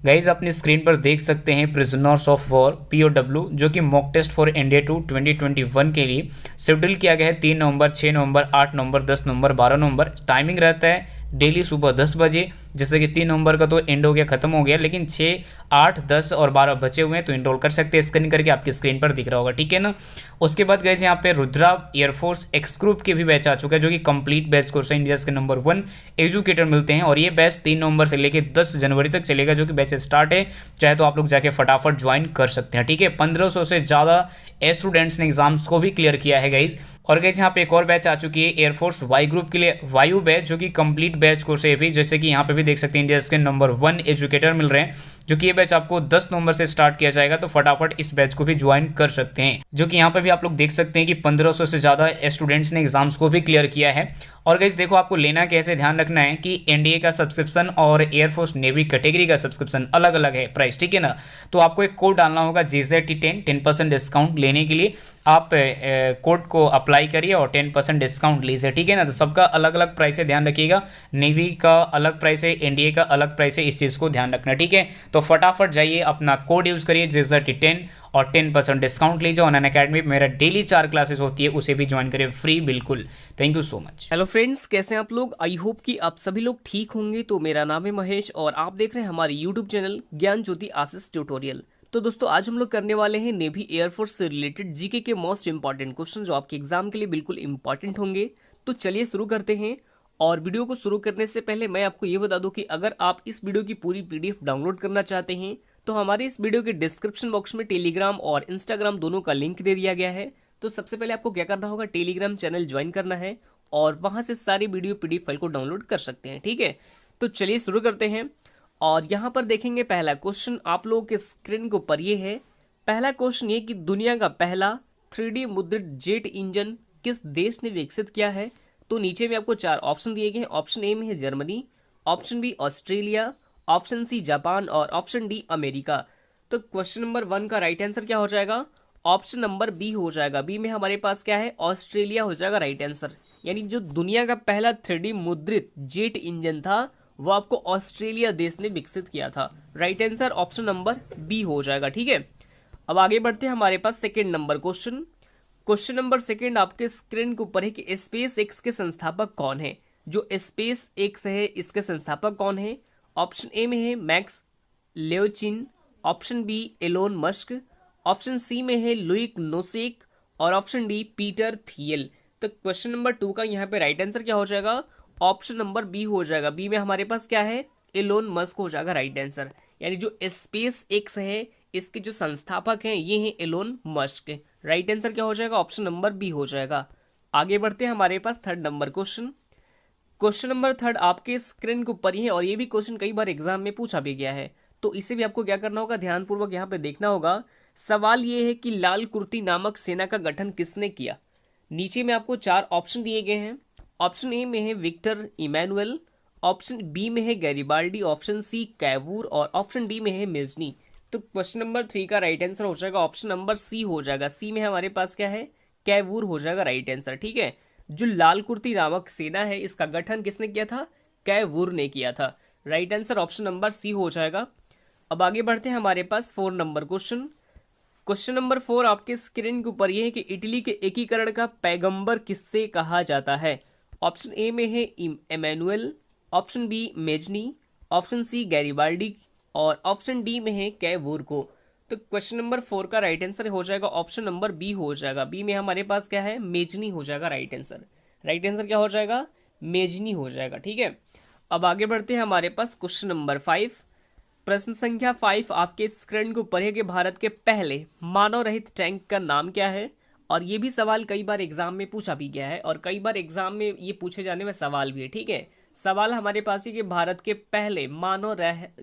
Guys अपनी screen पर देख सकते हैं प्रिजनर्स ऑफ वॉर POW जो कि मॉक टेस्ट फॉर इंडिया 2021 के लिए शेड्यूल किया गया है 3 नवंबर, 6 नवंबर, 8 नवंबर, 10 नवंबर, 12 नवंबर। टाइमिंग रहता है डेली सुबह 10 बजे। जैसे कि 3 नवंबर का तो एंड हो गया, खत्म हो गया, लेकिन 6, 8, 10 और 12 बचे हुए हैं, तो इनरोल कर सकते हैं। स्कैन करके आपकी स्क्रीन पर दिख रहा होगा, ठीक है ना। उसके बाद गए यहाँ पे रुद्रा एयरफोर्स एक्स ग्रुप के भी बैच आ चुका है जो कि कंप्लीट बैच कोर्स है। इंडिया के नंबर 1 एजुकेटर मिलते हैं और ये बैच 3 नवंबर से लेकर 10 जनवरी तक चलेगा, जो कि बैच स्टार्ट है। चाहे तो आप लोग जाके फटाफट ज्वाइन कर सकते हैं, ठीक है। 1500 से ज़्यादा स्टूडेंट्स ने एग्जाम्स को भी क्लियर किया है गाइज। और गाइज यहाँ पे एक और बैच आ चुकी है एयरफोर्स वाई ग्रुप के लिए, वायु बैच, जो कि कंप्लीट बैच कोर्स है भी। जैसे कि यहाँ पे भी देख सकते हैं इंडिया के नंबर 1 एजुकेटर मिल रहे हैं, जो कि ये बैच आपको 10 नवंबर से स्टार्ट किया जाएगा, तो फटाफट इस बैच को भी ज्वाइन कर सकते हैं। जो कि यहाँ पे भी आप लोग देख सकते हैं कि 1500 से ज़्यादा स्टूडेंट्स ने एग्जाम्स को भी क्लियर किया है। और गाइज देखो, आपको लेना कैसे, ध्यान रखना है कि एनडीए का सब्सक्रिप्शन और एयरफोर्स नेवी कैटेगरी का सब्सक्रिप्शन अलग अलग है प्राइस, ठीक है ना। तो आपको एक कोड डालना होगा GZT10, 10% डिस्काउंट लेने के लिए आप कोड को अप्लाई करिए और 10% डिस्काउंट लीजिए, ठीक है ना। तो सबका अलग अलग प्राइस है, ध्यान रखिएगा। नेवी का अलग प्राइस है, एनडीए का अलग प्राइस है, इस चीज़ को ध्यान रखना, ठीक है। तो फटाफट जाइए, अपना कोड यूज़ करिए GZT10 और 10% डिस्काउंट लीजिए। ऑनलाइन अकेडमी में मेरा डेली 4 क्लासेस होती है, उसे भी ज्वाइन करिए फ्री, बिल्कुल। Thank you so much. Hello friends, कैसे हैं आप लोग। आई होप कि आप सभी लोग ठीक होंगे। तो मेरा नाम है महेश और आप देख रहे हैं हमारे यूट्यूब चैनल ज्ञान ज्योति आशीष ट्यूटोरियल। तो दोस्तों, आज हम लोग करने वाले हैं नेवी एयरफोर्स से रिलेटेड जीके के मोस्ट इंपॉर्टेंट क्वेश्चन, जो आपके एग्जाम के लिए बिल्कुल इंपॉर्टेंट होंगे। तो चलिए शुरू करते हैं। और वीडियो को शुरू करने से पहले मैं आपको ये बता दूं कि अगर आप इस वीडियो की पूरी PDF डाउनलोड करना चाहते हैं तो हमारे इस वीडियो के डिस्क्रिप्शन बॉक्स में टेलीग्राम और इंस्टाग्राम दोनों का लिंक दे दिया गया है। तो सबसे पहले आपको क्या करना होगा, टेलीग्राम चैनल ज्वाइन करना है और वहां से सारी वीडियो PDF फाइल को डाउनलोड कर सकते हैं, ठीक है। तो चलिए शुरू करते हैं। और यहां पर देखेंगे पहला क्वेश्चन आप लोगों के स्क्रीन के ऊपर ये है। पहला क्वेश्चन ये कि दुनिया का पहला 3D मुद्रित जेट इंजन किस देश ने विकसित किया है। तो नीचे में आपको 4 ऑप्शन दिए गए हैं। ऑप्शन ए में है Germany, option B Australia, option C Japan और ऑप्शन डी अमेरिका। तो क्वेश्चन नंबर 1 का राइट आंसर क्या हो जाएगा, ऑप्शन नंबर बी हो जाएगा। बी में हमारे पास क्या है, ऑस्ट्रेलिया हो जाएगा राइट आंसर। यानी जो दुनिया का पहला 3D मुद्रित जेट इंजन था वो आपको ऑस्ट्रेलिया देश ने विकसित किया था। Right answer option number B हो जाएगा, ठीक है। अब आगे बढ़ते हैं हमारे पास second number question. Question number second आपके स्क्रीन के ऊपर है कि स्पेस एक्स के संस्थापक कौन है। जो स्पेस एक्स है इसके संस्थापक कौन है। ऑप्शन ए में है Max Levchin, option B Elon Musk, option C में है लुइक नोसेक और ऑप्शन डी पीटर थियल। तो क्वेश्चन नंबर 2 का यहाँ पे राइट आंसर क्या हो जाएगा, ऑप्शन नंबर बी हो जाएगा। बी में हमारे पास क्या है, एलोन मस्क हो जाएगा राइट आंसर। यानी जो स्पेस एक्स है इसके जो संस्थापक हैं ये हैं एलोन मस्क। राइट आंसर क्या हो जाएगा, ऑप्शन नंबर बी हो जाएगा। आगे बढ़ते हैं हमारे पास third number question. Question number third आपके स्क्रीन के ऊपर ही है और ये भी क्वेश्चन कई बार एग्जाम में पूछा भी गया है, तो इसे भी आपको क्या करना होगा, ध्यानपूर्वक यहाँ पे देखना होगा। सवाल ये है कि लाल कुर्ती नामक सेना का गठन किसने किया। नीचे में आपको 4 ऑप्शन दिए गए हैं। ऑप्शन ए में है विक्टर इमैनुअल, ऑप्शन बी में है गैरिबाल्डी, ऑप्शन सी कैवूर और ऑप्शन डी में है मेजनी। तो क्वेश्चन नंबर 3 का राइट आंसर हो जाएगा ऑप्शन नंबर सी हो जाएगा। सी में हमारे पास क्या है, कैवूर हो जाएगा राइट आंसर, ठीक है। जो लाल कुर्ती नामक सेना है इसका गठन किसने किया था, कैवूर ने किया था। Right answer option number C हो जाएगा। अब आगे बढ़ते हैं हमारे पास 4 नंबर क्वेश्चन। क्वेश्चन नंबर 4 आपके स्क्रीन के ऊपर यह है कि इटली के एकीकरण का पैगंबर किससे कहा जाता है। ऑप्शन ए में है Emmanuel, option B Mazzini, option C Garibaldi और ऑप्शन डी में है कैवूर को। तो क्वेश्चन नंबर 4 का राइट आंसर हो जाएगा ऑप्शन नंबर बी हो जाएगा। बी में हमारे पास क्या है, मेजनी हो जाएगा राइट आंसर। राइट आंसर क्या हो जाएगा, मेजनी हो जाएगा, ठीक है। अब आगे बढ़ते हैं हमारे पास क्वेश्चन नंबर 5। प्रश्न संख्या 5 आपके स्क्रीन को पढ़े कि भारत के पहले मानव रहित टैंक का नाम क्या है। और ये भी सवाल कई बार एग्जाम में पूछा भी गया है और कई बार एग्जाम में ये पूछे जाने में सवाल भी है, ठीक है। सवाल हमारे पास है कि भारत के पहले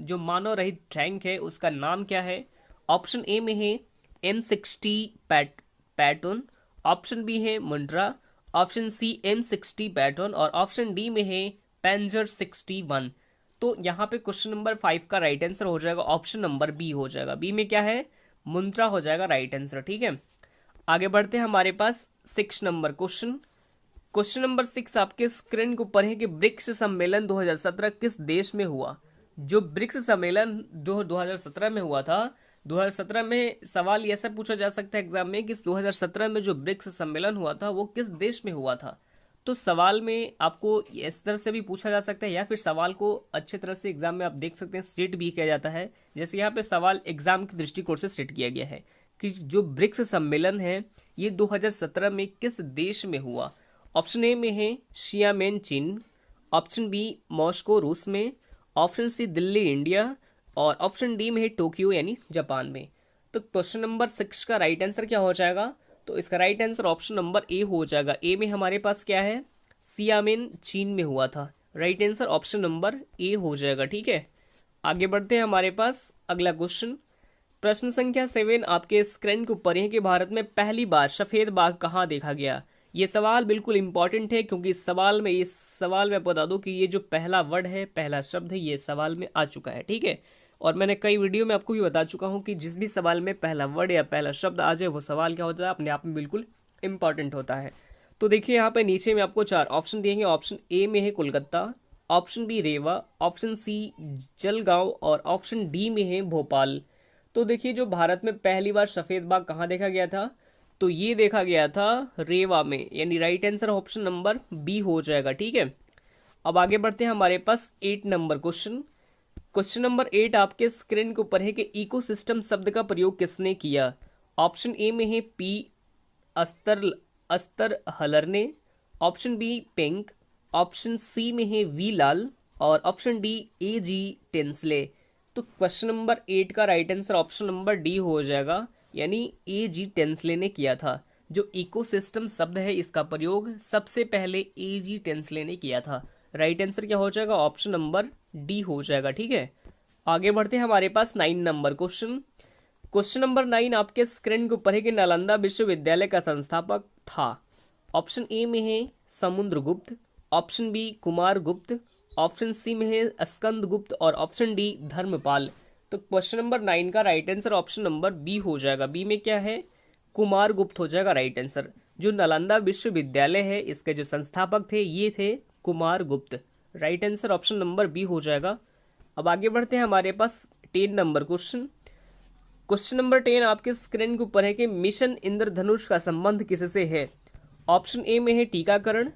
जो मानव रहित टैंक है उसका नाम क्या है। ऑप्शन ए में है M60 पैटर्न, ऑप्शन बी है Mundra, option C M60 pattern और ऑप्शन डी में है पेंजर 61। तो यहाँ पे क्वेश्चन नंबर 5 का राइट आंसर हो जाएगा ऑप्शन नंबर बी हो जाएगा। बी में क्या है, मुंद्रा हो जाएगा राइट आंसर, ठीक है। आगे बढ़ते हैं हमारे पास 6 नंबर क्वेश्चन। क्वेश्चन नंबर 6 आपके स्क्रीन के ऊपर है कि ब्रिक्स सम्मेलन 2017 किस देश में हुआ। जो ब्रिक्स सम्मेलन जो 2017 में हुआ था, 2017 में सवाल ऐसा पूछा जा सकता है एग्जाम में कि 2017 में जो ब्रिक्स सम्मेलन हुआ था वो किस देश में हुआ था। तो सवाल में आपको इस तरह से भी पूछा जा सकता है, या फिर सवाल को अच्छे तरह से एग्जाम में आप देख सकते हैं स्टेट भी किया जाता है। जैसे यहाँ पे सवाल एग्जाम के दृष्टिकोण से सेट किया गया है कि जो ब्रिक्स सम्मेलन है ये 2017 में किस देश में हुआ। ऑप्शन ए में है शियामेन चीन, ऑप्शन बी मॉस्को रूस में, ऑप्शन सी दिल्ली इंडिया, और ऑप्शन डी में है टोक्यो यानी जापान में। तो क्वेश्चन नंबर 6 का राइट आंसर क्या हो जाएगा? तो इसका right answer option number A हो जाएगा। ए में हमारे पास क्या है, सियामेन चीन में हुआ था। Right answer option number A हो जाएगा। ठीक है, आगे बढ़ते हैं हमारे पास अगला क्वेश्चन। प्रश्न संख्या 7 आपके स्क्रीन के ऊपर है कि भारत में पहली बार सफेद बाघ कहाँ देखा गया। ये सवाल बिल्कुल इंपॉर्टेंट है, क्योंकि इस सवाल में बता दूं कि ये जो पहला वर्ड है, पहला शब्द है, ये सवाल में आ चुका है। ठीक है, और मैंने कई वीडियो में आपको भी बता चुका हूं कि जिस भी सवाल में पहला वर्ड या पहला शब्द आ जाए वो सवाल क्या होता है, अपने आप में बिल्कुल इंपॉर्टेंट होता है। तो देखिए यहाँ पे नीचे में आपको 4 ऑप्शन दिएंगे। ऑप्शन ए में है कोलकाता, ऑप्शन बी रेवा, ऑप्शन सी जलगांव, और ऑप्शन डी में है भोपाल। तो देखिए जो भारत में पहली बार सफेद बाघ कहाँ देखा गया था, तो ये देखा गया था रेवा में, यानी right answer option number B हो जाएगा। ठीक है, अब आगे बढ़ते हैं हमारे पास 8 नंबर क्वेश्चन। क्वेश्चन नंबर 8 आपके स्क्रीन के ऊपर है कि इकोसिस्टम शब्द का प्रयोग किसने किया। ऑप्शन ए में है पी अस्तर हलर ने, option B Pink, option C में है वी लाल, और option D A G Tansley. तो क्वेश्चन नंबर 8 का right answer option number D हो जाएगा, यानी ए जी टेंसले ने किया था। जो इकोसिस्टम शब्द है इसका प्रयोग सबसे पहले ए जी टेंसले ने किया था। राइट आंसर क्या हो जाएगा, ऑप्शन नंबर डी हो जाएगा। ठीक है, आगे बढ़ते हैं हमारे पास 9 नंबर क्वेश्चन। क्वेश्चन नंबर 9 आपके स्क्रीन के ऊपर है कि नालंदा विश्वविद्यालय का संस्थापक था। ऑप्शन ए में है समुद्रगुप्त, ऑप्शन बी कुमार गुप्त, ऑप्शन सी में है स्कंद गुप्त, और ऑप्शन डी धर्मपाल। तो क्वेश्चन नंबर 9 का right answer option number B हो जाएगा। बी में क्या है, कुमार गुप्त हो जाएगा राइट आंसर। जो नालंदा विश्वविद्यालय है इसके जो संस्थापक थे ये थे Kumar Gupta. Right answer option number B हो जाएगा। अब आगे बढ़ते हैं हमारे पास 10 नंबर क्वेश्चन। क्वेश्चन नंबर 10 आपके स्क्रीन के ऊपर है कि मिशन इंद्रधनुष का संबंध किससे है। ऑप्शन ए में है टीकाकरण,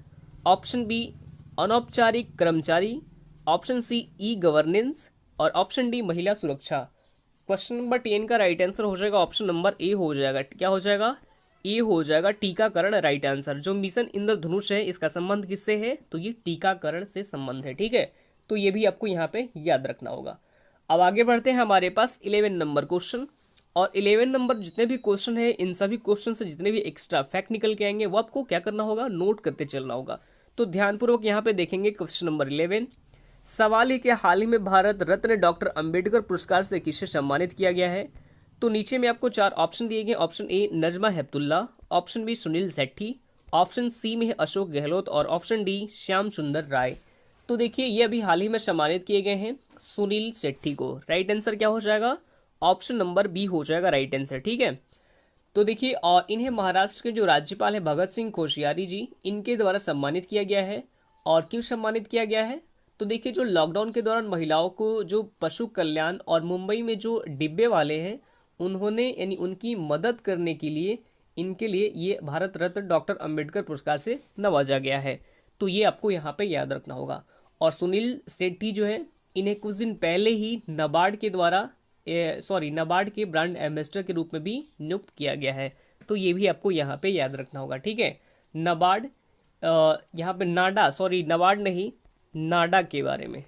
ऑप्शन बी अनौपचारिक कर्मचारी, ऑप्शन सी ई गवर्नेंस, और ऑप्शन डी महिला सुरक्षा। क्वेश्चन नंबर 10 का राइट आंसर हो जाएगा ऑप्शन नंबर ए हो जाएगा। क्या हो जाएगा, ए हो जाएगा, टीकाकरण राइट आंसर। जो मिशन इंद्रधनुष है इसका संबंध किससे है, तो ये टीकाकरण से संबंध है। ठीक है, तो ये भी आपको यहाँ पे याद रखना होगा। अब आगे बढ़ते हैं हमारे पास 11 नंबर क्वेश्चन। और 11 नंबर जितने भी क्वेश्चन है इन सभी क्वेश्चन से जितने भी एक्स्ट्रा फैक्ट निकल के आएंगे वो आपको क्या करना होगा, नोट करते चलना होगा। तो ध्यानपूर्वक यहाँ पे देखेंगे क्वेश्चन नंबर 11। सवाल है कि हाल ही में भारत रत्न डॉक्टर अंबेडकर पुरस्कार से किसे सम्मानित किया गया है। तो नीचे में आपको 4 ऑप्शन दिए गए। Option A Najma Heptulla, option B Sunil Shetty, option C में है अशोक गहलोत, और ऑप्शन डी श्याम सुंदर राय। तो देखिए ये अभी हाल ही में सम्मानित किए गए हैं सुनील शेट्टी को। राइट आंसर क्या हो जाएगा, ऑप्शन नंबर बी हो जाएगा राइट आंसर। ठीक है, तो देखिए और इन्हें महाराष्ट्र के जो राज्यपाल है भगत सिंह कोश्यारी जी, इनके द्वारा सम्मानित किया गया है। और क्यों सम्मानित किया गया है, तो देखिए जो लॉकडाउन के दौरान महिलाओं को जो पशु कल्याण और मुंबई में जो डिब्बे वाले हैं उन्होंने यानी उनकी मदद करने के लिए इनके लिए ये भारत रत्न डॉक्टर अंबेडकर पुरस्कार से नवाजा गया है। तो ये आपको यहाँ पे याद रखना होगा। और सुनील शेट्टी जो है इन्हें कुछ दिन पहले ही नाबार्ड के ब्रांड एम्बेसडर के रूप में भी नियुक्त किया गया है। तो ये भी आपको यहाँ पे याद रखना होगा। ठीक है, नाबार्ड यहाँ पे नाबार्ड नहीं, नाडा के बारे में,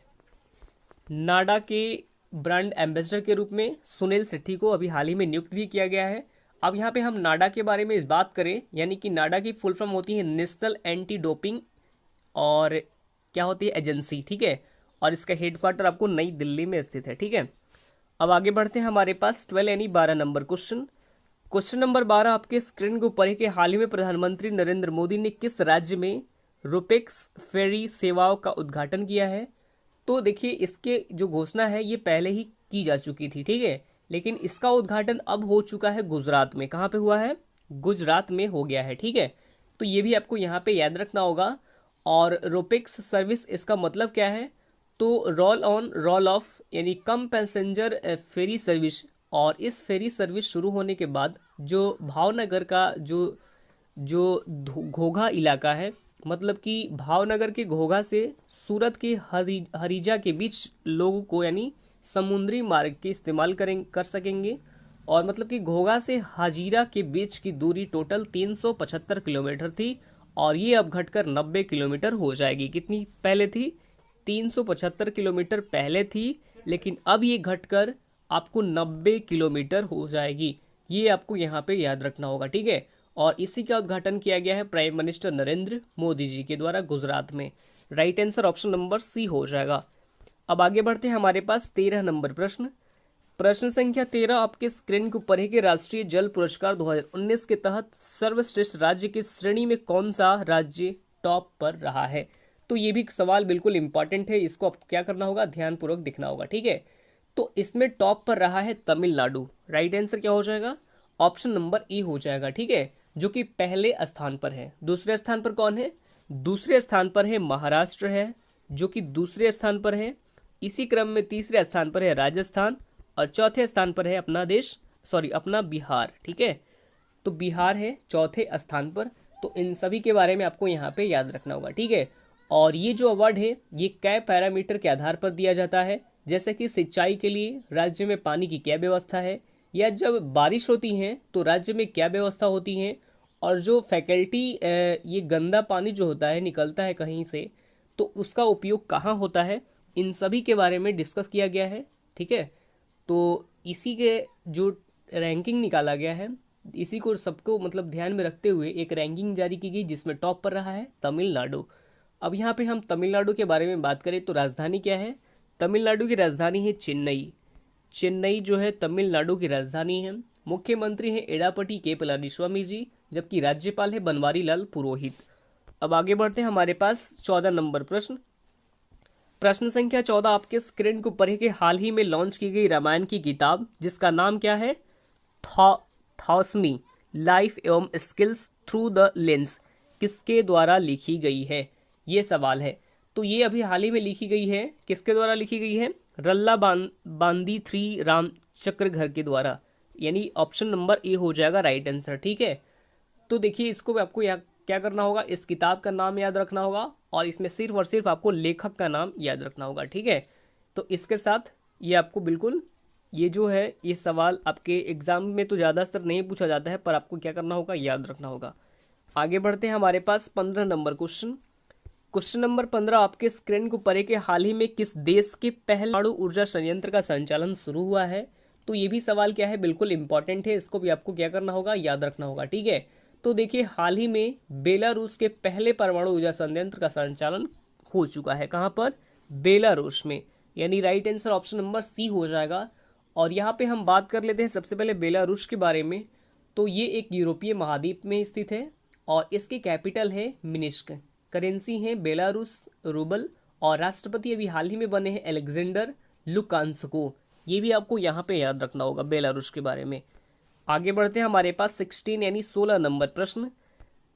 नाडा के ब्रांड एम्बेसडर के रूप में सुनील शेट्टी को अभी हाल ही में नियुक्त भी किया गया है। अब यहाँ पे हम नाडा के बारे में इस बात करें, यानी कि नाडा की फुल फॉर्म होती है नेशनल एंटी डोपिंग और क्या होती है एजेंसी। ठीक है, और इसका हेडक्वार्टर आपको नई दिल्ली में स्थित है। ठीक है, अब आगे बढ़ते हैं हमारे पास 12 यानी 12 नंबर क्वेश्चन। क्वेश्चन नंबर 12 आपके स्क्रीन के ऊपर है कि हाल ही में प्रधानमंत्री नरेंद्र मोदी ने किस राज्य में रुपेक्स फेरी सेवाओं का उद्घाटन किया है। तो देखिए इसके जो घोषणा है ये पहले ही की जा चुकी थी। ठीक है, लेकिन इसका उद्घाटन अब हो चुका है गुजरात में। कहाँ पे हुआ है, गुजरात में हो गया है। ठीक है, तो ये भी आपको यहाँ पे याद रखना होगा। और रोपेक्स सर्विस इसका मतलब क्या है, तो रोल ऑन रोल ऑफ यानी कम पैसेंजर फेरी सर्विस, और इस फेरी सर्विस शुरू होने के बाद जो भावनगर का जो घोघा इलाका है, मतलब कि भावनगर के घोघा से सूरत के हरीजा के बीच लोगों को यानी समुद्री मार्ग के इस्तेमाल कर सकेंगे। और मतलब कि घोघा से हाजीरा के बीच की दूरी टोटल 375 किलोमीटर थी, और ये अब घटकर 90 किलोमीटर हो जाएगी। कितनी पहले थी? 375 किलोमीटर पहले थी, लेकिन अब ये घटकर आपको 90 किलोमीटर हो जाएगी। ये आपको यहाँ पे याद रखना होगा, ठीक है। और इसी का उद्घाटन किया गया है प्राइम मिनिस्टर नरेंद्र मोदी जी के द्वारा गुजरात में। Right answer option number C हो जाएगा। अब आगे बढ़ते हैं, हमारे पास 13 नंबर प्रश्न। प्रश्न संख्या 13 आपके स्क्रीन के ऊपर है कि राष्ट्रीय जल पुरस्कार 2019 के तहत सर्वश्रेष्ठ राज्य की श्रेणी में कौन सा राज्य टॉप पर रहा है। तो ये भी सवाल बिल्कुल इंपॉर्टेंट है, इसको आपको क्या करना होगा, ध्यानपूर्वक दिखना होगा, ठीक है। तो इसमें टॉप पर रहा है तमिलनाडु। राइट आंसर क्या हो जाएगा? ऑप्शन नंबर ई हो जाएगा, ठीक है, जो कि पहले स्थान पर है। दूसरे स्थान पर कौन है? दूसरे स्थान पर है महाराष्ट्र है, जो कि दूसरे स्थान पर है। इसी क्रम में तीसरे स्थान पर है राजस्थान, और चौथे स्थान पर है अपना बिहार, ठीक है। तो बिहार है चौथे स्थान पर। तो इन सभी के बारे में आपको यहाँ पे याद रखना होगा, ठीक है। और ये जो अवार्ड है ये कई पैरामीटर के आधार पर दिया जाता है, जैसे कि सिंचाई के लिए राज्य में पानी की क्या व्यवस्था है, या जब बारिश होती है तो राज्य में क्या व्यवस्था होती है, और जो फैकल्टी ये गंदा पानी जो होता है निकलता है कहीं से, तो उसका उपयोग कहाँ होता है, इन सभी के बारे में डिस्कस किया गया है, ठीक है। तो इसी के जो रैंकिंग निकाला गया है, इसी को सबको मतलब ध्यान में रखते हुए एक रैंकिंग जारी की गई, जिसमें टॉप पर रहा है तमिलनाडु। अब यहाँ पे हम तमिलनाडु के बारे में बात करें तो राजधानी क्या है? तमिलनाडु की राजधानी है चेन्नई। चेन्नई जो है तमिलनाडु की राजधानी है। मुख्यमंत्री है एडापटी के पलानीस्वामी जी, जबकि राज्यपाल है बनवारी लाल पुरोहित। अब आगे बढ़ते हैं, हमारे पास 14 नंबर प्रश्न। प्रश्न संख्या 14 आपके स्क्रीन को पढ़े कि हाल ही में लॉन्च की गई रामायण की किताब जिसका नाम क्या है? थॉसमी लाइफ एवं स्किल्स थ्रू द लेंस किसके द्वारा लिखी गई है? ये सवाल है। तो ये अभी हाल ही में लिखी गई है, किसके द्वारा लिखी गई है? रल्ला बांदी 3 रामचक्र घर के द्वारा, यानी ऑप्शन नंबर ए हो जाएगा राइट आंसर, ठीक है। तो देखिए, इसको आपको क्या करना होगा, इस किताब का नाम याद रखना होगा, और इसमें सिर्फ और सिर्फ आपको लेखक का नाम याद रखना होगा, ठीक है। तो इसके साथ ये आपको बिल्कुल, ये जो है ये सवाल आपके एग्जाम में तो ज़्यादातर नहीं पूछा जाता है, पर आपको क्या करना होगा, याद रखना होगा। आगे बढ़ते हैं, हमारे पास 15 नंबर क्वेश्चन। क्वेश्चन नंबर 15 आपके स्क्रीन को पढ़े कि हाल ही में किस देश के पहले परमाणु ऊर्जा संयंत्र का संचालन शुरू हुआ है? तो ये भी सवाल क्या है, बिल्कुल इंपॉर्टेंट है, इसको भी आपको क्या करना होगा, याद रखना होगा, ठीक है। तो देखिए, हाल ही में बेलारूस के पहले परमाणु ऊर्जा संयंत्र का संचालन हो चुका है। कहाँ पर? बेलारूस में, यानी right answer option number C हो जाएगा। और यहाँ पे हम बात कर लेते हैं सबसे पहले बेलारूस के बारे में। तो ये एक यूरोपीय महाद्वीप में स्थित है, और इसकी कैपिटल है मिन्स्क। करेंसी है बेलारूस रूबल, और राष्ट्रपति अभी हाल ही में बने हैं अलेक्जेंडर लुकाशेंको। ये भी आपको यहाँ पे याद रखना होगा बेलारूस के बारे में। आगे बढ़ते हैं, हमारे पास 16 यानी 16 नंबर प्रश्न।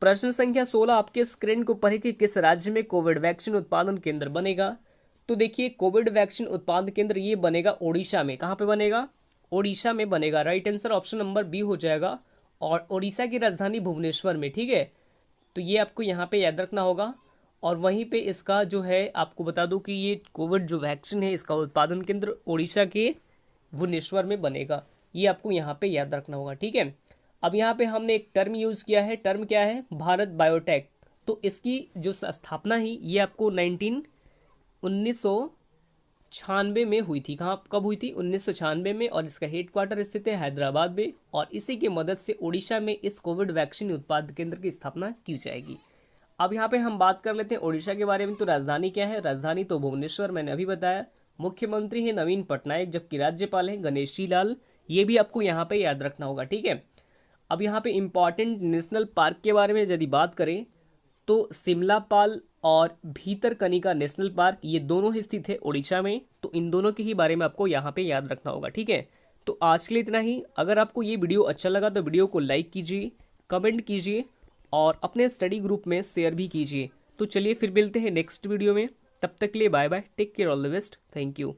प्रश्न संख्या 16 आपके स्क्रीन को पढ़े कि किस राज्य में कोविड वैक्सीन उत्पादन केंद्र बनेगा? तो देखिए, कोविड वैक्सीन उत्पादन केंद्र ये बनेगा ओडिशा में। कहाँ पे बनेगा? ओडिशा में बनेगा। Right answer option number B हो जाएगा, और ओडिशा की राजधानी भुवनेश्वर में, ठीक है। तो ये आपको यहाँ पे याद रखना होगा। और वहीं पे इसका जो है आपको बता दूं कि ये कोविड जो वैक्सीन है इसका उत्पादन केंद्र ओडिशा के भुवनेश्वर में बनेगा। ये आपको यहाँ पे याद रखना होगा, ठीक है। अब यहाँ पे हमने एक टर्म यूज़ किया है, टर्म क्या है? भारत बायोटेक। तो इसकी जो स्थापना ही ये आपको 1996 में हुई थी। कब हुई थी? 1996 में, और इसका हेडक्वार्टर स्थित है हैदराबाद में, और इसी की मदद से ओडिशा में इस कोविड वैक्सीन उत्पादन केंद्र की स्थापना की जाएगी। अब यहाँ पे हम बात कर लेते हैं ओडिशा के बारे में। तो राजधानी क्या है? राजधानी तो भुवनेश्वर, मैंने अभी बताया। मुख्यमंत्री है नवीन पटनायक, जबकि राज्यपाल है गणेशी लाल। ये भी आपको यहाँ पे याद रखना होगा, ठीक है। अब यहाँ पे इंपॉर्टेंट नेशनल पार्क के बारे में यदि बात करें तो सिमलापाल और भीतरकनिका नेशनल पार्क ये दोनों ही स्थित है ओडिशा में। तो इन दोनों के ही बारे में आपको यहाँ पे याद रखना होगा, ठीक है। तो आज के लिए इतना ही। अगर आपको ये वीडियो अच्छा लगा तो वीडियो को लाइक कीजिए, कमेंट कीजिए, और अपने स्टडी ग्रुप में शेयर भी कीजिए। तो चलिए फिर मिलते हैं नेक्स्ट वीडियो में। तब तक के लिए bye bye, take care, all the best, thank you.